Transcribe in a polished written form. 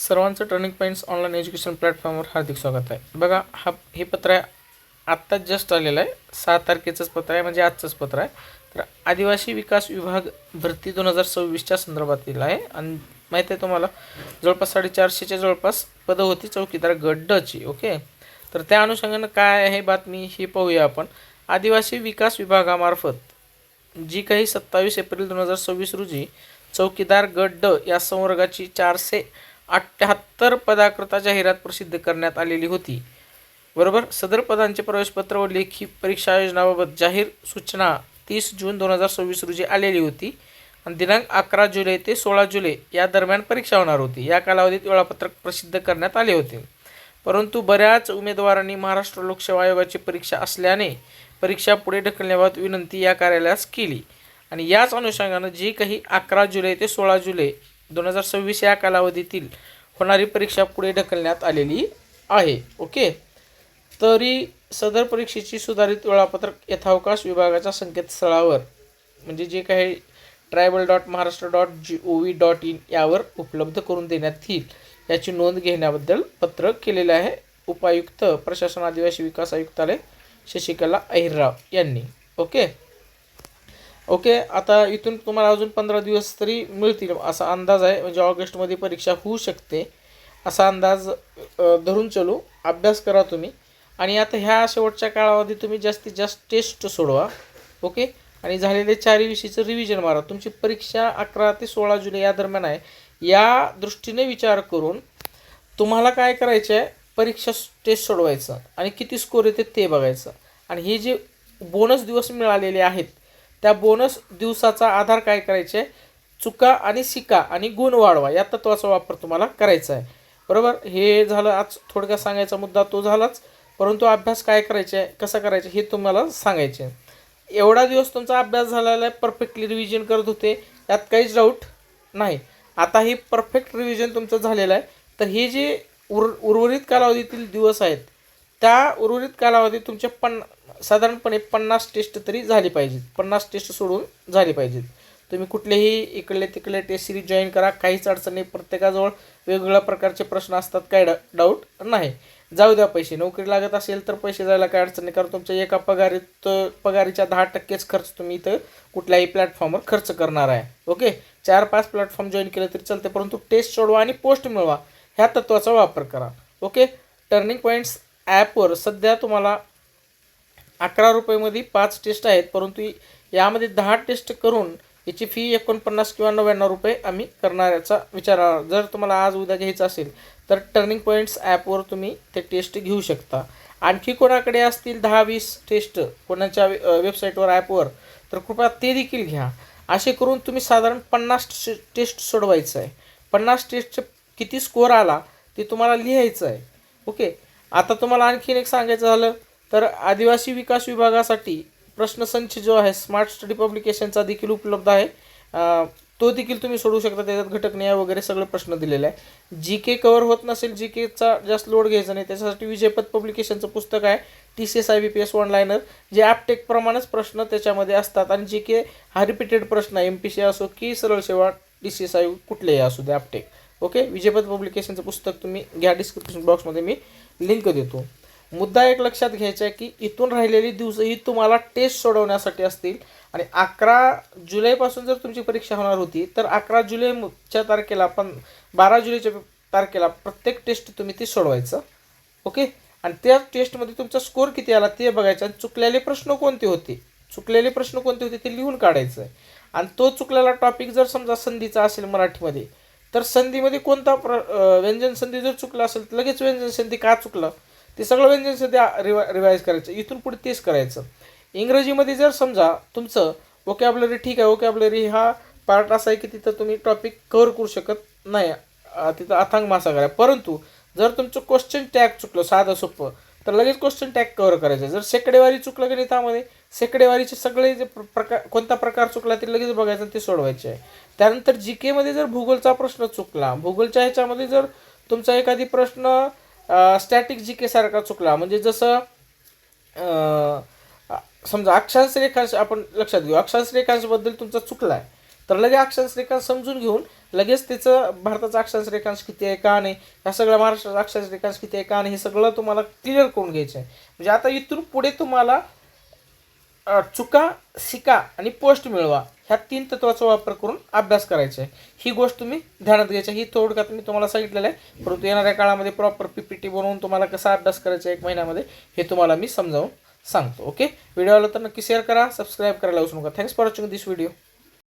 सर्वांचं turning points online education प्लॅटफॉर्मवर हार्दिक स्वागत आहे. बघा हे पत्र आहे आत्ताच जस्ट आलेलं आहे. 6 तारखेचंच पत्र आहे, म्हणजे आजचंच पत्र आहे. तर आदिवासी विकास विभाग भरती 2026च्या संदर्भातील आहे. आणि माहीत आहे तुम्हाला जवळपास 450च्या जवळपास पदं होती चौकीदार गट ड ची. ओके, तर त्या अनुषंगानं काय आहे बातमी हे पाहूया आपण. आदिवासी विकास विभागामार्फत जी काही 27 एप्रिल 2026 रोजी चौकीदार गट ड या संवर्गाची 478 पदाकरता जाहिरात प्रसिद्ध करण्यात आलेली होती. बरोबर, सदर पदांचे प्रवेशपत्र व लेखी परीक्षा आयोजनाबाबत जाहीर सूचना 30 जून 2026 रोजी आलेली होती आणि दिनांक 11 जुलै ते 16 जुलै या दरम्यान परीक्षा होणार होती. या कालावधीत वेळापत्रक प्रसिद्ध करण्यात आले होते, परंतु बऱ्याच उमेदवारांनी महाराष्ट्र लोकसेवा आयोगाची परीक्षा असल्याने परीक्षा पुढे ढकलण्याबाबत विनंती या कार्यालयास केली आणि याच अनुषंगानं जी काही 11 जुलै ते 16 जुलै 2026 या कालावधीतील होणारी परीक्षा पुढे ढकलण्यात आलेली आहे. ओके, तरी सदर परीक्षेची सुधारित वेळापत्रक यथावकाश विभागाच्या संकेतस्थळावर म्हणजे जे काही tribal.maharashtra.gov.in यावर उपलब्ध करून देण्यात येईल याची नोंद घेण्याबद्दल पत्र केलेले आहे उपायुक्त प्रशासन आदिवासी विकास आयुक्तालय शशिकला अहिरराव यांनी. ओके, आता इथून तुम्हाला अजून 15 दिवस तरी मिळतील असा अंदाज आहे. म्हणजे ऑगस्टमध्ये परीक्षा होऊ शकते असा अंदाज धरून चलू. अभ्यास करा तुम्ही आणि आता ह्या शेवटच्या काळामध्ये तुम्ही जास्तीत जास्त टेस्ट सोडवा. ओके, आणि झालेले 4 विषयाचं रिव्हिजन मारा. तुमची परीक्षा 11 ते 16 जुलै या दरम्यान आहे. या दृष्टीने विचार करून तुम्हाला काय करायचं आहे, परीक्षा टेस्ट सोडवायचं आणि किती स्कोर येते ते बघायचं. आणि हे जे बोनस दिवस मिळालेले आहेत त्या बोनस दिवसाचा आधार काय करायचे आहे, चुका आणि शिका आणि गुण वाढवा या तत्वाचा वापर तुम्हाला करायचा आहे. बरोबर, हे झालं आज थोडक्यात सांगायचा मुद्दा तो झालाच, परंतु अभ्यास काय करायचे आहे, कसं करायचं हे तुम्हाला सांगायचे आहे. एवढा दिवस तुमचा अभ्यास झालेला आहे, परफेक्टली रिव्हिजन करत होते, यात काहीच डाऊट नाही. आता हे परफेक्ट रिव्हिजन तुमचं झालेलं आहे. तर हे जे उर्वरित कालावधीतील दिवस आहेत त्या उर्वरित कालावधीत तुमच्या साधारणपणे 50 टेस्ट तरी झाली पाहिजेत. 50 टेस्ट सोडून झाली पाहिजेत. तुम्ही कुठलेही इकडले तिकडले टेस्ट सिरीज जॉईन करा, काहीच अडचण नाही. प्रत्येकाजवळ वेगवेगळ्या प्रकारचे प्रश्न असतात, काय डाऊट नाही. जाऊ द्या, पैसे नोकरी लागत असेल तर पैसे जायला काय अडचण नाही, कारण तुमच्या एका पगारीच्या 10%च खर्च तुम्ही इथं कुठल्याही प्लॅटफॉर्मवर खर्च करणार आहे. ओके, 4-5 प्लॅटफॉर्म जॉईन केले तरी चालते, परंतु टेस्ट सोडवा आणि पोस्ट मिळवा ह्या तत्त्वाचा वापर करा. ओके, टर्निंग पॉईंट्स ॲपवर सध्या तुम्हाला 11 रुपयेमध्ये 5 टेस्ट आहेत, परंतु यामध्ये 10 टेस्ट करून याची फी 49 किंवा 99 रुपये आम्ही करण्याचा विचार. जर तुम्हाला आज उद्या घ्यायचं असेल तर टर्निंग पॉईंट्स ॲपवर तुम्ही ते टेस्ट घेऊ शकता. आणखी कोणाकडे असतील 10-20 टेस्ट कोणाच्या वेबसाईटवर ॲपवर तर कृपया ते देखील घ्या. असे करून तुम्ही साधारण 50 टेस्ट सोडवायचं आहे. 50 टेस्टचे किती स्कोअर आला ते तुम्हाला लिहायचं आहे. ओके, आता तुम्हाला आणखीन एक सांगायचं झालं तर आदिवासी विकास विभागासाठी प्रश्नसंच जो आहे स्मार्ट स्टडी पब्लिकेशनचा देखील उपलब्ध आहे. तो देखील तुम्ही सोडवू शकता. त्याच्यात घटकनिहाय वगैरे सगळे प्रश्न दिलेले आहे. जी के कवर होत नसेल, जी केचा जास्त लोड घ्यायचा नाही, त्याच्यासाठी विजयपथ पब्लिकेशनचं पुस्तक आहे TCS IBPS वन लायनर, जे ॲपटेक प्रमाणेच प्रश्न त्याच्यामध्ये असतात. आणि जी के हा रिपीटेड प्रश्न आहे, MPC असो की सरळ सेवा DCS कुठलेही असू दे ॲपटेक. ओके, विजयपथ पब्लिकेशनचं पुस्तक तुम्ही घ्या, डिस्क्रिप्शन बॉक्समध्ये मी लिंक देतो. मुद्दा एक लक्षात घ्यायचा आहे की इथून राहिलेली दिवसही तुम्हाला टेस्ट सोडवण्यासाठी असतील. आणि 11 जुलैपासून जर तुमची परीक्षा होणार होती तर 11 जुलैच्या तारखेला 12 जुलैच्या तारखेला प्रत्येक टेस्ट तुम्ही ती सोडवायचं. ओके, आणि त्या टेस्टमध्ये तुमचा स्कोअर किती आला ते बघायचं आणि चुकलेले प्रश्न कोणते होते ते लिहून काढायचं आहे. आणि तो चुकलेला टॉपिक जर समजा संधीचा असेल मराठीमध्ये तर संधीमध्ये कोणता व्यंजन संधी जर चुकला असेल तर लगेच व्यंजन संधी का चुकलं ते सगळं व्यंजन सध्या रिवाईज करायचं. इथून पुढे तेच करायचं. इंग्रजीमध्ये जर समजा तुमचं वोकॅब्लरी ठीक आहे, वोकॅब्लरी हा पार्ट असा आहे की तिथं तुम्ही टॉपिक कव्हर करू शकत नाही, तिथं अथांग महासागर आहे. परंतु जर तुमचं क्वेश्चन टॅग चुकलं साधं सोपं तर लगेच क्वेश्चन टॅग कव्हर करायचं. जर शेकडेवारी चुकलं गणितामध्ये शेकडेवारीचे सगळे जे कोणता प्रकार चुकला ते लगेच बघायचं आणि ते सोडवायचे आहे. त्यानंतर जी केमध्ये जर भूगोलचा प्रश्न चुकला, भूगोलच्या ह्याच्यामध्ये जर तुमचा एखादी प्रश्न स्टॅटिक जी के सारखा चुकला, म्हणजे जसं समजा अक्षांश रेखांश आपण लक्षात घेऊ, अक्षांश रेखांशबद्दल तुमचा चुकला आहे तर लगेच अक्षांश रेखांश समजून घेऊन लगेच त्याचं भारताचा अक्षांश रेखांश किती आहे का नाही, ह्या सगळ्या महाराष्ट्राचा अक्षांश रेखांश किती आहे का नाही, हे सगळं तुम्हाला क्लिअर करून घ्यायचं आहे. म्हणजे आता इथून पुढे तुम्हाला चुका, शिका आणि पोस्ट मिळवा ह्या 3 तत्वाचा वापर करून अभ्यास करायचा आहे. ही गोष्ट तुम्ही ध्यानात घ्यायची. ही थोडक्यात मी तुम्हाला सांगितलेलं आहे, परंतु येणाऱ्या काळामध्ये प्रॉपर PPT बनवून तुम्हाला कसा अभ्यास करायचा आहे 1 महिन्यामध्ये हे तुम्हाला मी समजावून सांगतो. ओके, व्हिडिओ आला तर नक्की शेअर करा, सबस्क्राईब करायला विसरू नका. Thanks for watching this video.